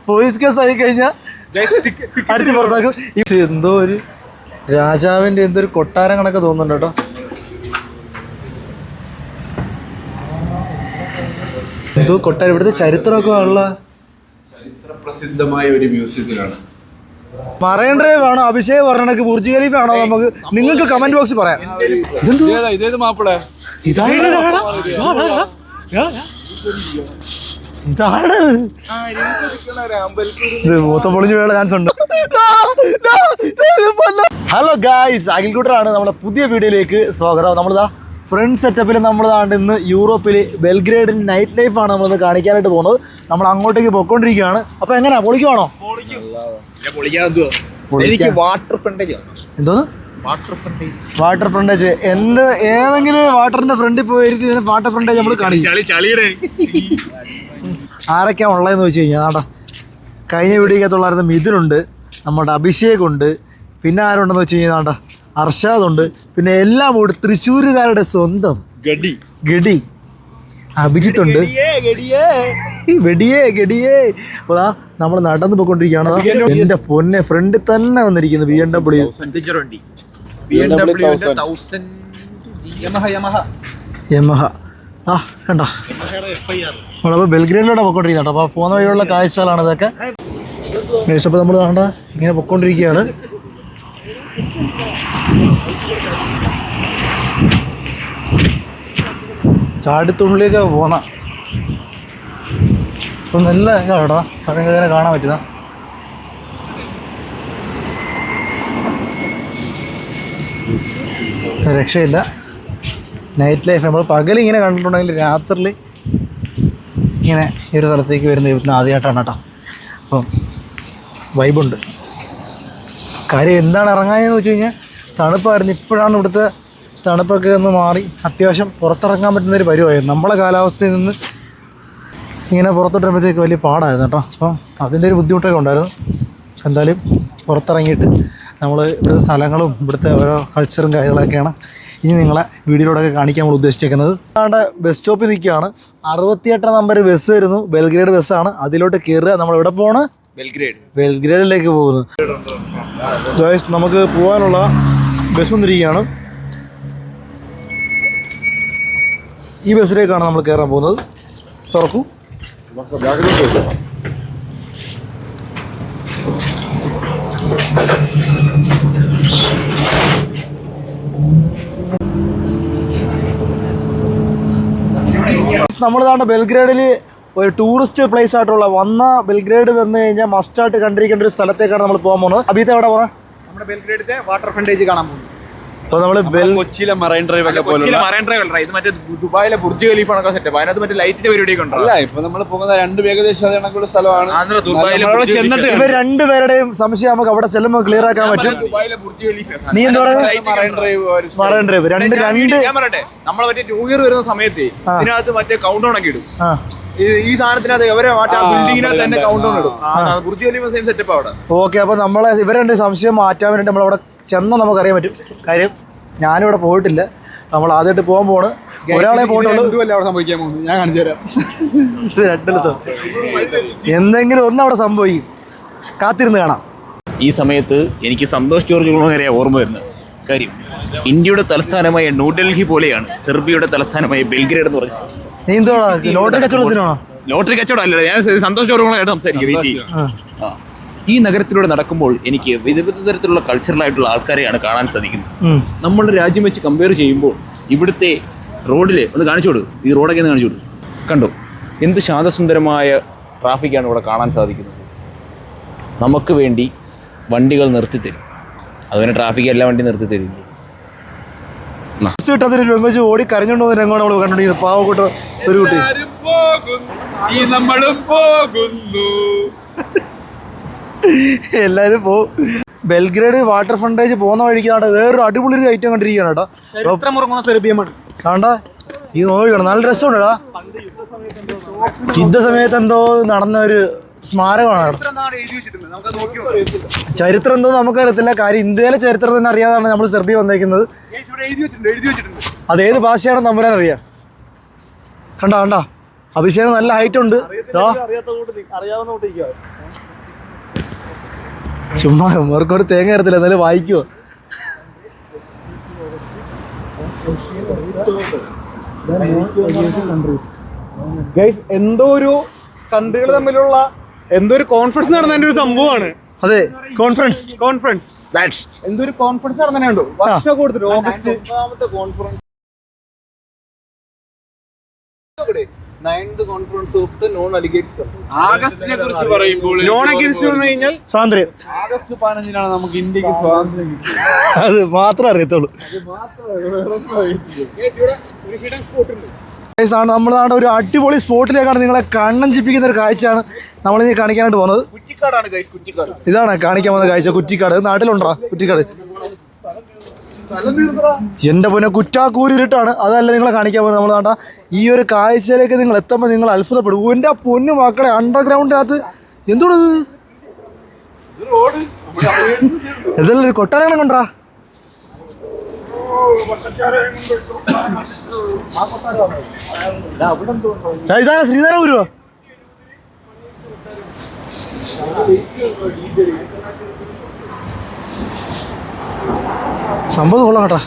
Police case ആയി കഴിഞ്ഞാൽ അടുത്ത് പുറത്താക്കും. എന്തോ ഒരു രാജാവിന്റെ എന്തൊരു കൊട്ടാരം കണക്ക് തോന്നുന്നുണ്ട് കേട്ടോ. എന്തോ കൊട്ടാരം, ഇവിടുത്തെ ചരിത്രമൊക്കെ ഉള്ള ചരിത്രപ്രസിദ്ധമായ ഒരു മ്യൂസിയത്തിലാണ്. മറൈൻ ഡ്രൈവ് ആണോ, അഭിഷേക് പറഞ്ഞ ബുർജ് ഖലീഫ ആണോ, നമുക്ക് നിങ്ങൾക്ക് കമന്റ് ബോക്സിൽ പറയാം. ഇതേത് മാപ്പിള? ഇതാണ് മൂത്ത പൊളിഞ്ഞു വീഴാൻ ചാൻസ് ഉണ്ട്. ഹലോ ഗായ്സ്, അഖിൽക്കുട്ടറാണ്. നമ്മുടെ പുതിയ വീഡിയോയിലേക്ക് സ്വാഗതം. നമ്മളിതാ ഫ്രണ്ട് സെറ്റപ്പിൽ നമ്മൾ ഇന്ന് യൂറോപ്പിൽ ബെൽഗ്രേഡിൽ നൈറ്റ് ലൈഫാണ് നമ്മളിന്ന് കാണിക്കാനായിട്ട് പോകുന്നത്. നമ്മൾ അങ്ങോട്ടേക്ക് പോയിക്കൊണ്ടിരിക്കുകയാണ്. അപ്പോൾ എങ്ങനെയാ, പൊളിക്കുവാണോ? എന്തോന്ന് വാട്ടർ ഫ്രണ്ടേജ്? ഏതെങ്കിലും വാട്ടറിന്റെ ഫ്രണ്ടിൽ പോയിരിക്കും വാട്ടർ ഫ്രണ്ടേജ് നമ്മൾ കാണിക്കും. ആരൊക്കെയാണ് ഉള്ളതെന്ന് വെച്ച് കഴിഞ്ഞാൽ ആണ്ടാ, കഴിഞ്ഞ വീഡിയോക്കകത്തുള്ളായിരുന്ന മിഥുനുണ്ട്, നമ്മുടെ അഭിഷേകുണ്ട്, പിന്നെ ആരുണ്ടെന്ന് വെച്ച് കഴിഞ്ഞാൽ ആണ്ടാ അർഷാദുണ്ട്, പിന്നെ എല്ലാം കൂടി തൃശ്ശൂരുകാരുടെ സ്വന്തം ഗഡി അഭിജിത്തുണ്ട്. ഗഡിയേ. അപ്പോൾ നമ്മൾ നടന്നു പോയിക്കൊണ്ടിരിക്കുകയാണ്. എൻ്റെ പൊന്നെ, ഫ്രണ്ടിൽ തന്നെ വന്നിരിക്കുന്നു BMW യമഹ. കണ്ട നമ്മളപ്പോൾ ബെൽഗ്രേഡിലൂടെ പൊയ്ക്കൊണ്ടിരിക്കുന്നുണ്ട്. അപ്പോൾ പോകുന്ന വഴിയുള്ള കാഴ്ചകളാണ് ഇതൊക്കെ. അപ്പോൾ നമ്മൾ കണ്ട ഇങ്ങനെ പൊയ്ക്കൊണ്ടിരിക്കുകയാണ്. ചാടിത്തുള്ളിലേക്ക് പോണ അപ്പം നല്ല ഇതാടാ, അതിങ്ങനെ കാണാൻ പറ്റുന്ന രക്ഷയില്ല. നൈറ്റ് ലൈഫ് നമ്മൾ പകലിങ്ങനെ കണ്ടിട്ടുണ്ടെങ്കിൽ രാത്രിയിൽ ഇങ്ങനെ ഈ ഒരു സ്ഥലത്തേക്ക് വരുന്ന ആദ്യമായിട്ടാണ് കേട്ടോ. അപ്പം വൈബുണ്ട്. കാര്യം എന്താണ് ഇറങ്ങാനെന്ന് വെച്ച് കഴിഞ്ഞാൽ തണുപ്പായിരുന്നു. ഇപ്പോഴാണ് ഇവിടുത്തെ തണുപ്പൊക്കെ ഒന്ന് മാറി അത്യാവശ്യം പുറത്തിറങ്ങാൻ പറ്റുന്നൊരു പരിവായിരുന്നു. നമ്മളെ കാലാവസ്ഥയിൽ നിന്ന് ഇങ്ങനെ പുറത്തോട്ട് വരുമ്പോഴത്തേക്ക് വലിയ പാടായിരുന്നു കേട്ടോ. അപ്പം അതിൻ്റെ ഒരു ബുദ്ധിമുട്ടൊക്കെ ഉണ്ടായിരുന്നു. എന്തായാലും പുറത്തിറങ്ങിയിട്ട് നമ്മൾ ഇവിടുത്തെ സ്ഥലങ്ങളും ഇവിടുത്തെ ഓരോ കൾച്ചറും കാര്യങ്ങളൊക്കെയാണ് ഇനി നിങ്ങളെ വീഡിയോയിലൂടെയൊക്കെ കാണിക്കാൻ നമ്മൾ ഉദ്ദേശിച്ചിരിക്കുന്നത്. അവിടെ ബസ് സ്റ്റോപ്പിൽ നിൽക്കുകയാണ്. 68 നമ്പർ ബസ് വരുന്നു, ബെൽഗ്രേഡ് ബസ്സാണ്. അതിലോട്ട് കയറുക. നമ്മൾ എവിടെ പോകണം? ബെൽഗ്രേഡിലേക്ക് പോകുന്നു. നമുക്ക് പോകാനുള്ള ബസ് വന്നിരിക്കുകയാണ്. ഈ ബസ്സിലേക്കാണ് നമ്മൾ കയറാൻ പോകുന്നത്. തുറക്കൂ. നമ്മൾ കാണുന്ന ബെൽഗ്രേഡിൽ ഒരു ടൂറിസ്റ്റ് പ്ലേസ് ആയിട്ടുള്ള ബെൽഗ്രേഡ് വന്നു കഴിഞ്ഞാൽ മസ്റ്റായിട്ട് കണ്ടിരിക്കേണ്ട ഒരു സ്ഥലത്തേക്കാണ് നമ്മൾ പോകാൻ പോകുന്നത്. അഭിത്തെ എവിടെ പോകാൻ? നമ്മുടെ ബെൽഗ്രേഡിന്റെ വാട്ടർ ഫ്രണ്ടേജ് കാണാൻ പോകുന്നു. അപ്പോൾ നമ്മൾ കൊച്ചിയിലെ മറൈൻ ഡ്രൈവ് ഒക്കെ അല്ല, ഇത് മറ്റേ ദുബായിലെ ബുർജ് ഖലീഫ കണക്കാ സെറ്റപ്പ്. അതിനകത്ത് മറ്റേ ലൈറ്റിന്റെ പരിപാടിയൊക്കെ ഉണ്ടോ? അല്ല, ഇപ്പൊ നമ്മൾ പോകുന്ന രണ്ടും ഏകദേശം അതേ കണക്കുള്ള സ്ഥലമാണ്. ഇവർ രണ്ടുപേരുടെയും സംശയം നമുക്ക് അവിടെ ചെല്ലുമ്പോൾ ക്ലിയർ ആക്കാൻ പറ്റും. നീ എന്താ പറയുന്നത്? മറൈൻ ഡ്രൈവ് രണ്ട് നമ്മളെ മറ്റേ ന്യൂ ഇയർ വരുന്ന സമയത്ത് ഇതിനകത്ത് മറ്റേ കൗണ്ട് ഡൗൺ ഒക്കെ ഇടും. ഈ സാധനത്തിനകത്ത് ഇവരെ ബിൽഡിങ്ങിനകത്ത് തന്നെ കൗണ്ട് ഡൗൺ ഇടും. ബുർജ് ഖലീഫ സെയിം സെറ്റപ്പ് അവിടെ. ഓക്കെ, അപ്പോൾ നമ്മളെ ഇവരുടെ സംശയം മാറ്റാൻ വേണ്ടിയിട്ട് നമ്മളവിടെ ചെന്നാൽ നമുക്കറിയാൻ പറ്റും. കാര്യം ഞാനിവിടെ പോയിട്ടില്ല, നമ്മൾ ആദ്യമായിട്ട് പോകാൻ പോണ്. ഒരാളെ പോയിട്ടുള്ളൂ. സംഭവിക്കാൻ പോകുന്നു, ഞാൻ കാണിച്ചു തരാം. രണ്ടിടത്തും എന്തെങ്കിലും ഒന്ന് അവിടെ സംഭവിക്കും. കാത്തിരുന്ന് കാണാം. ഈ സമയത്ത് എനിക്ക് സന്തോഷ് ജോർജ് കുളങ്ങരയെ ഓർമ്മ വരുന്നത്. കാര്യം ഇന്ത്യയുടെ തലസ്ഥാനമായ ന്യൂഡൽഹി പോലെയാണ് സെർബിയയുടെ തലസ്ഥാനമായ ബെൽഗ്രേഡ് എന്ന് പറഞ്ഞത്. നീ എന്തോടാ ലോട്ടറി കച്ചവടത്തിനാണോ? ലോട്ടറി കച്ചവടം അല്ല, ഞാൻ സന്തോഷ് ജോർജ് കുളങ്ങരയായിട്ട് സംസാരിക്കും. ഈ നഗരത്തിലൂടെ നടക്കുമ്പോൾ എനിക്ക് വിവിധ തരത്തിലുള്ള കൾച്ചറലായിട്ടുള്ള ആൾക്കാരെയാണ് കാണാൻ സാധിക്കുന്നത്. നമ്മളുടെ രാജ്യം വെച്ച് കമ്പയർ ചെയ്യുമ്പോൾ ഇവിടുത്തെ റോഡിൽ ഒന്ന് കാണിച്ചു കൊടുക്കും. ഈ റോഡൊക്കെ ഒന്ന് കാണിച്ചു കൊടുക്കും. കണ്ടോ, എന്ത് ശാന്തസുന്ദരമായ ട്രാഫിക്കാണ് ഇവിടെ കാണാൻ സാധിക്കുന്നത്. നമുക്ക് വേണ്ടി വണ്ടികൾ നിർത്തിത്തരും. അതുപോലെ ട്രാഫിക് എല്ലാ വണ്ടി നിർത്തി തരില്ലേ. കിട്ടാത്തൊരു രംഗം ഓടി കരഞ്ഞോണ്ട് പോകുന്ന രംഗമാണ് നമ്മൾ കണ്ടുകൊണ്ടിരിക്കുന്നത്. പാവക്കൂട്ട ഒരു കുട്ടി. എല്ലാവരും പോകും. ബെൽഗ്രേഡ് വാട്ടർ ഫ്രണ്ടേജ് പോകുന്ന വഴിക്ക് വേറൊരു അടിപൊളി ഒരു ഐറ്റം കണ്ടിരിക്കുകയാണ് കേട്ടോ. വേണ്ട, ഈ നോക്കണം, നല്ല രസമുണ്ടാ. യുദ്ധസമയത്ത് എന്തോ നടന്ന ഒരു സ്മാരകമാണ്. ചരിത്രം എന്തോ നമുക്കറിയത്തില്ല. കാര്യം ഇന്ത്യയിലെ ചരിത്രം തന്നെ അറിയാതാണ് നമ്മൾ സെർബിയ വന്നേക്കുന്നത്. അതേത് ഭാഷയാണെന്ന് നമ്പരാനറിയാം. കണ്ട അഭിഷേകം നല്ല ഹൈറ്റ് ഉണ്ട്. ചുമ്മാ ഇവർക്കൊരു തേങ്ങ അറിയത്തില്ല, എന്നാലും വായിക്കുവോ? ഗൈസ് എന്തോ ഒരു കൺട്രികൾ തമ്മിലുള്ള എന്തോ ഒരു കോൺഫറൻസ് നടന്നതിന്റെ ഒരു സംഭവമാണ്. അതെ, കോൺഫറൻസ്. എന്തോ ഒരു കോൺഫറൻസ് നടന്നതിനുണ്ടോ വർഷം കൊടുത്തിട്ട് ഓഗസ്റ്റ് 9ാമത്തെ conference. 9th conference of the non അലിഗേറ്റ്സ് ആഗസ്റ്റിനെ കുറിച്ച് പറയുമ്പോൾ നോൺ അഗേൻസ്റ്റ് പറഞ്ഞു കഴിഞ്ഞാൽ സ്വാതന്ത്ര്യം. ആഗസ്റ്റ് 15-നാണ് നമുക്ക് ഇന്ത്യക്ക് സ്വാതന്ത്ര്യം കിട്ടിയത്. അത് മാത്രമേ അറിയത്തുള്ളൂ. നമ്മളാണ് ഒരു അടിപൊളി സ്പോട്ടിലേക്കാണ് നിങ്ങളെ കണ്ണഞ്ചിപ്പിക്കുന്ന ഒരു കാഴ്ചയാണ് നമ്മളിനി കാണിക്കാനായിട്ട് പോകുന്നത്. കുറ്റിക്കാടാണ് ഗൈസ്, കുറ്റിക്കാട്. ഇതാണ് കാണിക്കാൻ പോകുന്ന കാഴ്ച. കുറ്റിക്കാട് നാട്ടിലുണ്ടോ? കുറ്റിക്കാട് എൻ്റെ പൊന്നെ കുറ്റാക്കൂരിട്ടാണ്. അതല്ല നിങ്ങളെ കാണിക്കാൻ പോകുന്നത്. നമ്മൾ വേണ്ട ഈ ഒരു കാഴ്ചയിലേക്ക് നിങ്ങൾ എത്തുമ്പോൾ നിങ്ങൾ അത്ഭുതപ്പെടും. എൻ്റെ പൊന്നു മക്കളെ, അണ്ടർഗ്രൗണ്ടിനകത്ത് എന്തോടത്? ഇതല്ല ഒരു കൊട്ടാരം കൊണ്ടാ. ഇതാണ് ശ്രീധരപുരോ? സംഭവം കൊള്ളാം കേട്ടാ.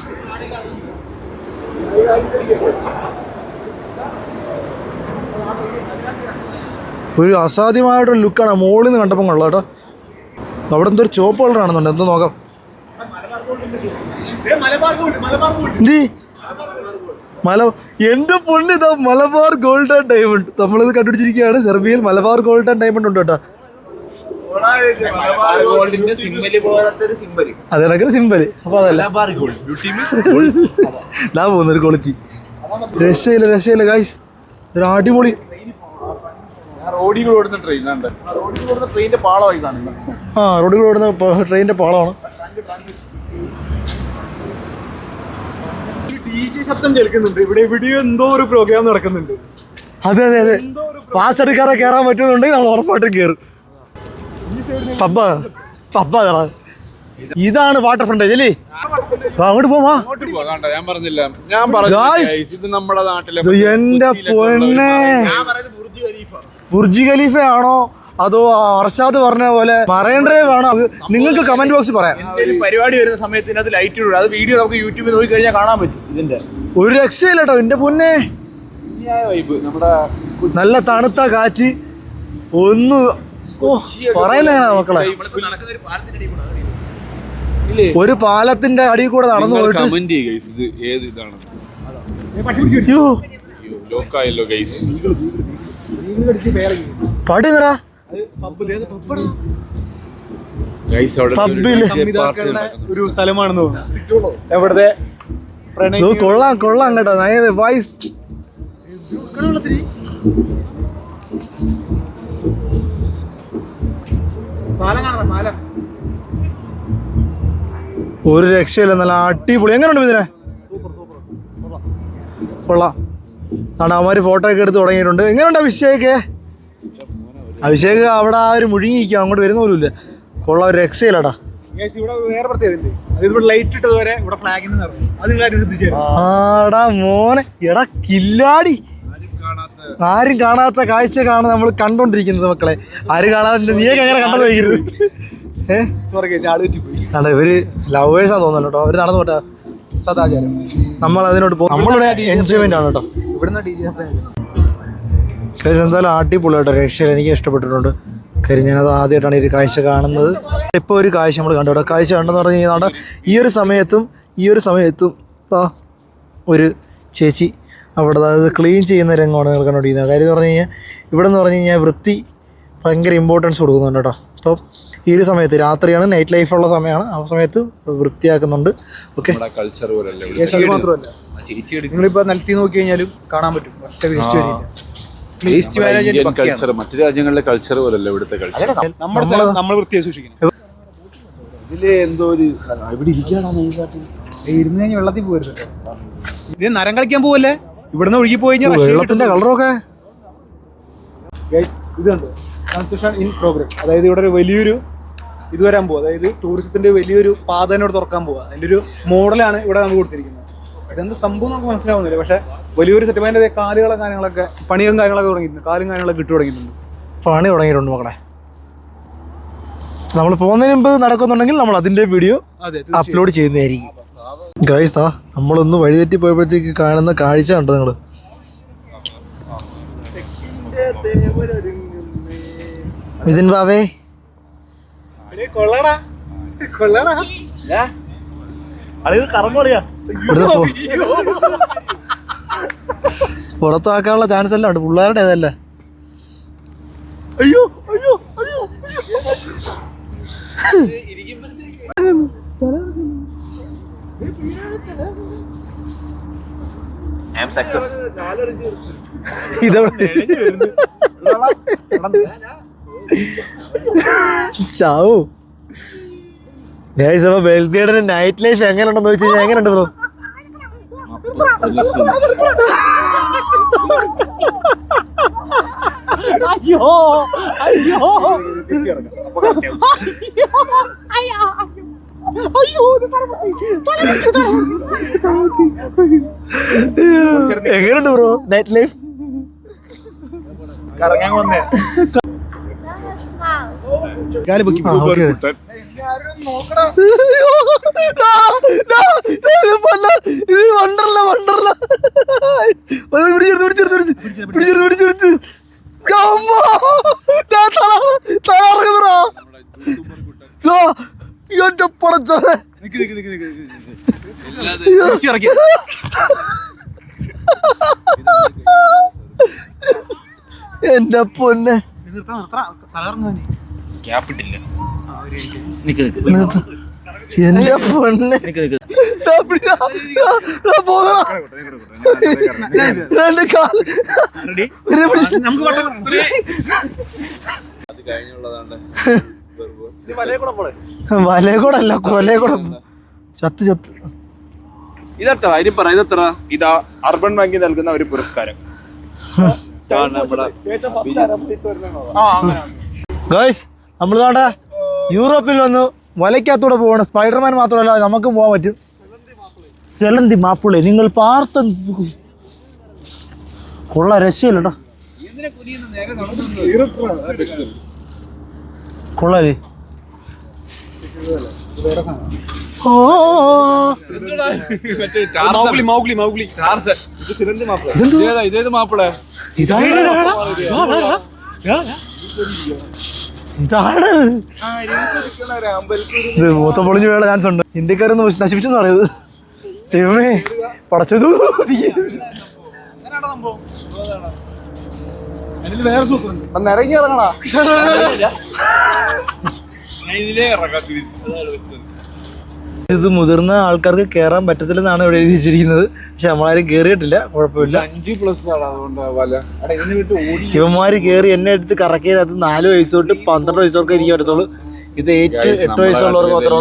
ഒരു അസാധ്യമായിട്ടൊരു ലുക്കാണ് മുകളിൽ നിന്ന് കണ്ടപ്പോൾ കൊള്ളാം കേട്ടോ. അവിടെ എന്തോ ഒരു ചോപ്പ് കളർ കാണുന്നുണ്ട്, എന്തോ നോക്കാം. എന്തി എന്റെ പൊണ്ണ്, ഇതാ മലബാർ ഗോൾഡ് ആൻഡ് ഡയമണ്ട്. നമ്മളിത് കണ്ടുപിടിച്ചിരിക്കുകയാണ്. സെർബിയയിൽ മലബാർ ഗോൾഡ് ആൻഡ് ഡയമണ്ട് ഉണ്ട് കേട്ടോ. അതെ, കണക്കൊരു സിമ്പല്. അപ്പൊ അതല്ല ഇതാ പോകുന്നൊരു ക്വാളിറ്റി. രക്ഷയില്ല ഗായ്സ്, ഒരു അടിപൊളി. റോഡിൽ ഓടുന്ന ട്രെയിനിന്റെ പാളമായി കാണുന്നത്. ആ, റോഡിൽ ഓടുന്ന ട്രെയിനിന്റെ പാളമാണ്. ശബ്ദം കേൾക്കുന്നുണ്ട് ഇവിടെ. എവിടെയോ എന്തോ ഒരു പ്രോഗ്രാം നടക്കുന്നുണ്ട്. അതെ, പാസ് എടുക്കാതെ കയറാൻ പറ്റുന്നുണ്ടെങ്കിൽ നമ്മൾ ഉറപ്പായിട്ടും കയറും. ഇതാണ് വാട്ടർ ഫ്രണ്ടേജ് അല്ലേ? അങ്ങോട്ട് പോവാ. ഞാൻ പറഞ്ഞില്ല ഇത് നമ്മുടെ നാട്ടിലെ. എന്റെ പൊന്നെ, ബുർജ് ഖലീഫ ആണോ അതോ അർഷാദ് പറഞ്ഞ പോലെ മറൈൻ ഡ്രൈവ് ആണോ? നിങ്ങൾക്ക് കമന്റ് ബോക്സിൽ പറയാം. പരിപാടി വരുന്ന സമയത്ത് ഇതിനകത്ത് ലൈറ്റ് ഇടും. അത് വീഡിയോ നമുക്ക് യൂട്യൂബിൽ നോക്കി കഴിഞ്ഞാൽ കാണാൻ പറ്റും. ഇതിന്റെ ഒരു രക്ഷയില്ല കേട്ടോ. എന്റെ പൊന്നെ, നമ്മുടെ നല്ല തണുത്ത കാറ്റ്. ഒന്ന് പറയുന്ന മക്കളെ, ഒരു പാലത്തിന്റെ അടിയിൽ കൂടെ നടന്നു പോയിട്ട് പടി നിറ ഒരു സ്ഥലമാണെന്ന് തോന്നുന്നു. എവിടത്തെ കൊള്ളാം കേട്ടോ. വൈസ് ഒരു രക്ഷയില്ല, നല്ല അടിപൊളി. എങ്ങനെയുണ്ട് ഇതിനെ? കൊള്ളാം. അവന്മാര് ഫോട്ടോ ഒക്കെ എടുത്ത് തുടങ്ങിയിട്ടുണ്ട്. എങ്ങനെയുണ്ട് അഭിഷേക്? അഭിഷേക് അവിടെ ആ ഒരു മുഴുങ്ങിയിരിക്കുക, അങ്ങോട്ട് വരുന്ന പോലും ഇല്ല. കൊള്ളാം, ഒരു രക്ഷയില്ലടാ. ഇവിടെ വേറെ പ്രത്യേകത, ലൈറ്റ് ഇട്ടത് വരെ ഇവിടെ ഫ്ലാഗിന് ആടാ മോനെ. എടാ കില്ലാടി, ആരും കാണാത്ത കാഴ്ചക്കാണ് നമ്മൾ കണ്ടോണ്ടിരിക്കുന്നത് മക്കളെ. ആരും കാണാതെ നീയൊക്കെ എങ്ങനെ കണ്ടത് വയ്ക്കരുത്. ഇവര് ലവേഴ്സാന്ന് തോന്നുന്നു കേട്ടോ. അവര് നടന്നു പോട്ടെ, സദാചാരം. നമ്മൾ അതിനോട് പോകും. നമ്മളുടെ എൻജോയ്മെന്റ് ആണ് കേട്ടോ. ഇവിടുന്ന് എന്തായാലും അടിപൊളി കേട്ടോ. രക്ഷയിൽ എനിക്ക് ഇഷ്ടപ്പെട്ടിട്ടുണ്ട്. കാര്യം ഞാനത് ആദ്യമായിട്ടാണ് ഈ ഒരു കാഴ്ച കാണുന്നത്. ഇപ്പോൾ ഒരു കാഴ്ച നമ്മൾ കണ്ടു കേട്ടോ. കാഴ്ച കണ്ടെന്ന് പറഞ്ഞു കഴിഞ്ഞാൽ ഈ ഒരു സമയത്തും ഒരു ചേച്ചി അവിടെ അതായത് ക്ലീൻ ചെയ്യുന്ന രംഗമാണ് നിങ്ങൾ കണ്ടുകൊണ്ടിരിക്കുന്നത്. കാര്യം എന്ന് പറഞ്ഞു കഴിഞ്ഞാൽ ഇവിടെ എന്ന് പറഞ്ഞു കഴിഞ്ഞാൽ വൃത്തി ഭയങ്കര ഇമ്പോർട്ടൻസ് കൊടുക്കുന്നുണ്ട് കേട്ടോ. അപ്പോൾ ഈ ഒരു സമയത്ത് രാത്രിയാണ്, നൈറ്റ് ലൈഫുള്ള സമയമാണ്. ആ സമയത്ത് വൃത്തിയാക്കുന്നുണ്ട്. ഓക്കെ, മാത്രമല്ല നിങ്ങളിപ്പോൾ നിലത്തി നോക്കി കഴിഞ്ഞാലും കാണാൻ പറ്റും. ഒറ്റ വേസ്റ്റ് വരില്ല. മറ്റു രാജ്യങ്ങളിലെ കൾച്ചർ പോലല്ല ഇവിടുത്തെ കൾച്ചർ. നമ്മൾ വൃത്തിയായി സൂക്ഷിക്കണം. ഇതില് എന്തോ ഒരു ഇവിടെ ഇരിക്കാണോ ഇരുന്ന് കഴിഞ്ഞാൽ വെള്ളത്തിൽ പോകരുത്. ഇത് നരം കളിക്കാൻ പോവല്ലേ? ഇവിടുന്ന് ഒഴുകി പോയി കഴിഞ്ഞാൽ വെള്ളത്തിന്റെ കളറൊക്കെ ഇത് കണ്ടോ, കൺസ്ട്രക്ഷൻ ഇൻ പ്രോഗ്രസ്. അതായത് ഇവിടെ ഒരു വലിയൊരു ഇത് വരാൻ പോവുക. അതായത് ടൂറിസത്തിന്റെ വലിയൊരു പാത തന്നെ ഇവിടെ തുറക്കാൻ പോവുക. അതിന്റെ ഒരു മോഡലാണ് ഇവിടെ നമുക്ക് കൊടുത്തിരിക്കുന്നത്. ഇതെന്ത് സംഭവം നമുക്ക് മനസ്സിലാവുന്നില്ല. പക്ഷെ വലിയൊരു സെറ്റപ്പ്. അതിന്റെ കാര്യങ്ങളൊക്കെ പണിയും കാര്യങ്ങളൊക്കെ തുടങ്ങിയിട്ടുണ്ട്. കാലും കാര്യങ്ങളൊക്കെ ഇട്ട് തുടങ്ങിയിട്ടുണ്ട്. പണി തുടങ്ങിയിട്ടുണ്ട് മക്കളെ. നമ്മൾ പോകുന്നതിന് മുമ്പ് നടക്കുന്നുണ്ടെങ്കിൽ നമ്മൾ അതിൻ്റെ വീഡിയോ അപ്ലോഡ് ചെയ്യുന്നതായിരിക്കും. ഗൈസ് നമ്മളൊന്ന് വഴിതെറ്റി പോയപ്പോഴത്തേക്ക് കാണുന്ന കാഴ്ച കണ്ടോ നിങ്ങൾ? മിഥുൻ ബാവേ പുറത്താക്കാനുള്ള ചാൻസ് എല്ലാം ഉണ്ട്. പിള്ളേരുടെ ഏതല്ല. അയ്യോ അയ്യോ അയ്യോ ചാവൂ. ബെൽഗ്രേഡിന്റെ നൈറ്റ് ലൈഫ് എങ്ങനെയുണ്ടെന്ന് വെച്ച് കഴിഞ്ഞാൽ എങ്ങനെയുണ്ട് ബ്രോ? അയ്യോ അയ്യോ എങ്ങനെയുണ്ട് ബ്രോ നൈറ്റ് ലൈഫ്? കറങ്ങാൻ വന്നേ എന്റെ പൊന്നെ ക്യാപ്പിട്ടില്ല. എന്റെ പൊന്നെ വലയകൂടല്ല കൊലയകൂട ചത്ത് ചത്ത്. ഇതെത്ര ഇതാ അർബൻ ബാങ്കിൽ നൽകുന്ന ഒരു പുരസ്കാരം. ഗൈസ് നമ്മൾ താണ്ട യൂറോപ്പിൽ വന്നു വലയ്ക്കകത്തൂടെ പോവാണ്. സ്പൈഡർമാൻ മാത്രമല്ല നമുക്കും പോകാൻ പറ്റും. ചെലന്തി മാപ്പിളെ നിങ്ങൾ പാർത്ത കൊള്ള രക്ഷയില്ല കേട്ടോ. കൊള്ളാലേ? ഓ ഇതാണ് മൂത്ത പൊളിഞ്ഞു വീഴാൻ ചാൻസ് ഉണ്ട്. ഇന്ത്യക്കാരൊന്ന് നശിപ്പിച്ചെന്ന് പറയുന്നത്. ദൈവമേ പടച്ചത്. ഇത് മുതിർന്ന ആൾക്കാർക്ക് കയറാൻ പറ്റത്തില്ലെന്നാണ് ഇവിടെ എഴുതി വെച്ചിരിക്കുന്നത്. പക്ഷെ നമ്മളാരും കേറിയിട്ടില്ല. കുഴപ്പമില്ല. 5+ ഇവന്മാര് കയറി എന്നെ എടുത്ത് കറക്കിയത് 4 വയസ്സ് തൊട്ട് 12 വയസ്സോർക്ക് ഇരിക്കാൻ പറ്റത്തുള്ളൂ. ഇത് 8 വയസ്സുള്ളവർക്ക് മാത്രമേ.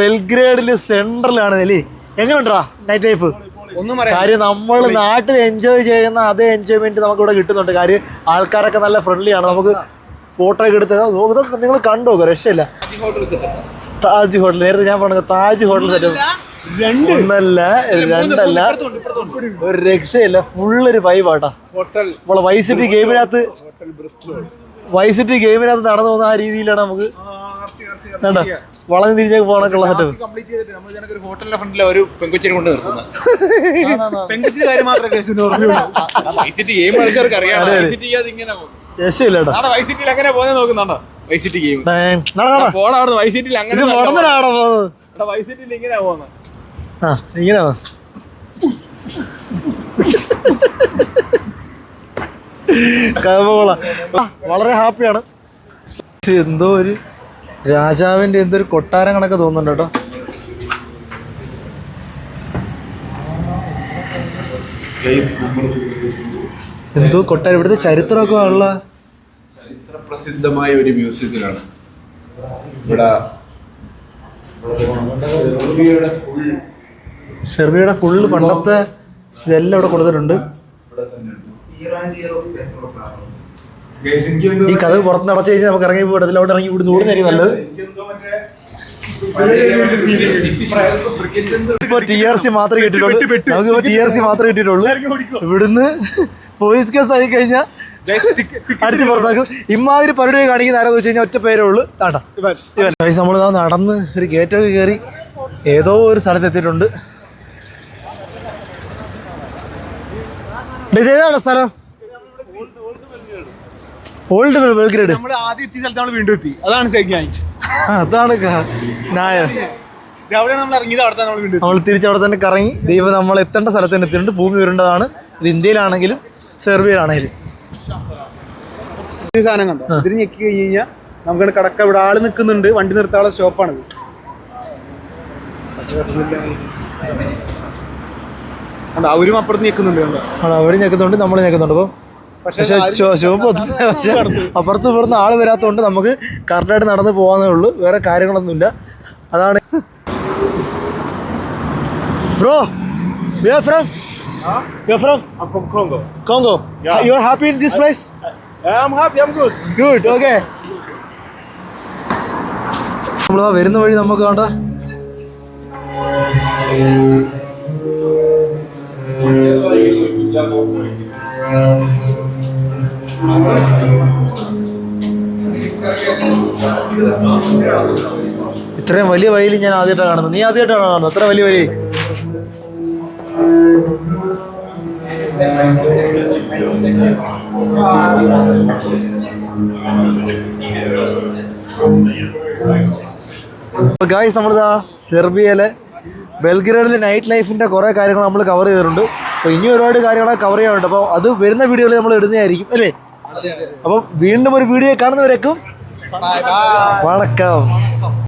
ബെൽഗ്രേഡില് സെൻട്രലാണ് അല്ലേ? എങ്ങനെയുണ്ടാ നൈറ്റ് ലൈഫ്? കാര്യം നമ്മൾ നാട്ടിൽ എൻജോയ് ചെയ്യുന്ന അതേ എൻജോയ്മെന്റ് നമുക്ക് ഇവിടെ കിട്ടുന്നുണ്ട്. കാര്യം ആൾക്കാരൊക്കെ നല്ല ഫ്രണ്ട്ലി ആണ്. നമുക്ക് ഫോട്ടോ ഒക്കെ എടുത്ത് ഇതൊക്കെ നിങ്ങൾ കണ്ടോ? രക്ഷയില്ല. താജ് ഹോട്ടൽ, നേരത്തെ ഞാൻ പറഞ്ഞത് താജ് ഹോട്ടൽ സെറ്റപ്പ്. ഒന്നല്ല രണ്ടല്ല, ഒരു രക്ഷയില്ല. ഫുള്ളൊരു വൈബാട്ടാ. നമ്മളെ വൈസിറ്റി ഗെയിമിനകത്ത് നടന്നു പോകുന്ന ആ രീതിയിലാണ് നമുക്ക് വളഞ്ഞു തിരിഞ്ഞൊക്കെ പോകാനൊക്കെയുള്ള സെറ്റപ്പ്. ഹോട്ടലിന്റെ ഫ്രണ്ടിലെ ഒരു പെങ്കൊച്ചിനെ കൊണ്ട് നിർത്തുന്നത്. വളരെ ഹാപ്പിയാണ്. എന്തോ ഒരു രാജാവിന്റെ എന്തൊരു കൊട്ടാരം കണക്കെ തോന്നുന്നുണ്ട് കേട്ടോ. എന്തോ കൊട്ടാരം. ഇവിടുത്തെ ചരിത്രമൊക്കെ ഉള്ള ചരിത്ര പ്രസിദ്ധമായ ഒരു മ്യൂസിയത്തിലാണ്. ഇവിടെ സെർബിയയുടെ ഫുള്ള് പണ്ടത്തെ ഇതെല്ലാം ഇവിടെ കൊടുത്തിട്ടുണ്ട്. ഈ കഥ പുറത്ത് നടച്ചു കഴിഞ്ഞാൽ നമുക്ക് ഇറങ്ങി പോയിടത്തില്ല. അവിടെ ഇറങ്ങി ഇവിടുന്ന് ഓടുന്നതായിരിക്കും നല്ലത്. ഇപ്പൊ TRC മാത്രമേ കിട്ടിയിട്ടുള്ളൂ. നമുക്കിപ്പോ TRC മാത്രമേ കിട്ടിയിട്ടുള്ളൂ. ഇവിടുന്ന് പോലീസ് കേസ് ആയി കഴിഞ്ഞാൽ അടുത്ത് പുറത്താക്കും. ഇമാതിരി പരിപാടി കാണിക്കുന്ന ആരാന്ന് വെച്ച് കഴിഞ്ഞാൽ ഒറ്റ പേരേ ഉള്ളൂ. താട്ടാ നമ്മൾ നടന്ന് ഒരു ഗേറ്റൊക്കെ കയറി ഏതോ ഒരു സ്ഥലത്ത് എത്തിയിട്ടുണ്ട്. ഇതേതാണ് സ്ഥലം? Old Belgrade. നമ്മൾ ആദ്യം എത്തിയ സ്ഥലത്ത് നമ്മൾ വീണ്ടും എത്തി. അതാണ് സെഗ്യാങ്. അതാണ് നായ. അവിടെ നമ്മൾ ഇറങ്ങിയത് അവിടെ തന്നെ നമ്മൾ വീണ്ടും നമ്മൾ തിരിച്ചവിടെ തന്നെ കറങ്ങി ദൈവം നമ്മൾ എത്തേണ്ട സ്ഥലത്ത് തന്നെ എത്തിയിട്ടുണ്ട്. ഭൂമി വരേണ്ടതാണ്. ഇത് ഇന്ത്യയിലാണെങ്കിലും സെർബിയയിലാണെങ്കിലും. സാധനം കണ്ടോ? ഇതിന് ഞെക്കി കഴിഞ്ഞ് കഴിഞ്ഞാൽ നമുക്ക് കടക്ക. ഇവിടെ ആള് നിൽക്കുന്നുണ്ട്. വണ്ടി നിർത്താനുള്ള സ്റ്റോപ്പാണിത്. അവരും അപ്പുറത്ത് ഞെക്കുന്നുണ്ട്. അവരും ഞെക്കുന്നുണ്ട്, നമ്മൾ ഞെക്കുന്നുണ്ട്. അപ്പം പക്ഷേ അപ്പുറത്ത് ഇപ്പുറത്ത് ആൾ വരാത്തതുകൊണ്ട് നമുക്ക് കറക്റ്റായിട്ട് നടന്ന് പോകാന്നേ ഉള്ളൂ. വേറെ കാര്യങ്ങളൊന്നുമില്ല. അതാണ്. Bro, where from? You're from? I'm from Congo. Congo. Yeah. You are happy in this place? I'm happy, I'm good. Good, okay. നമ്മൾ വരുന്ന വഴി നമുക്ക് കണ്ട ഇത്രയും വലിയ വയലിൽ ഞാൻ ആദ്യമായിട്ടാണ് കാണുന്നത്. നീ ആദ്യമായിട്ടാണ് കാണുന്നത് അത്ര വലിയ വഴി? ഗായ്സ്, നമ്മളിതാ സെർബിയയിലെ ബെൽഗ്രേഡിലെ നൈറ്റ് ലൈഫിൻ്റെ കുറേ കാര്യങ്ങൾ നമ്മൾ കവർ ചെയ്തിട്ടുണ്ട്. അപ്പോൾ ഇനി ഒരുപാട് കാര്യങ്ങൾ കവർ ചെയ്യാനുണ്ട്. അപ്പോൾ അത് വരുന്ന വീഡിയോയിൽ നമ്മൾ ഇടുന്നതായിരിക്കും അല്ലേ? അപ്പം വീണ്ടും ഒരു വീഡിയോ കാണുന്നവരേക്കും വണക്കം.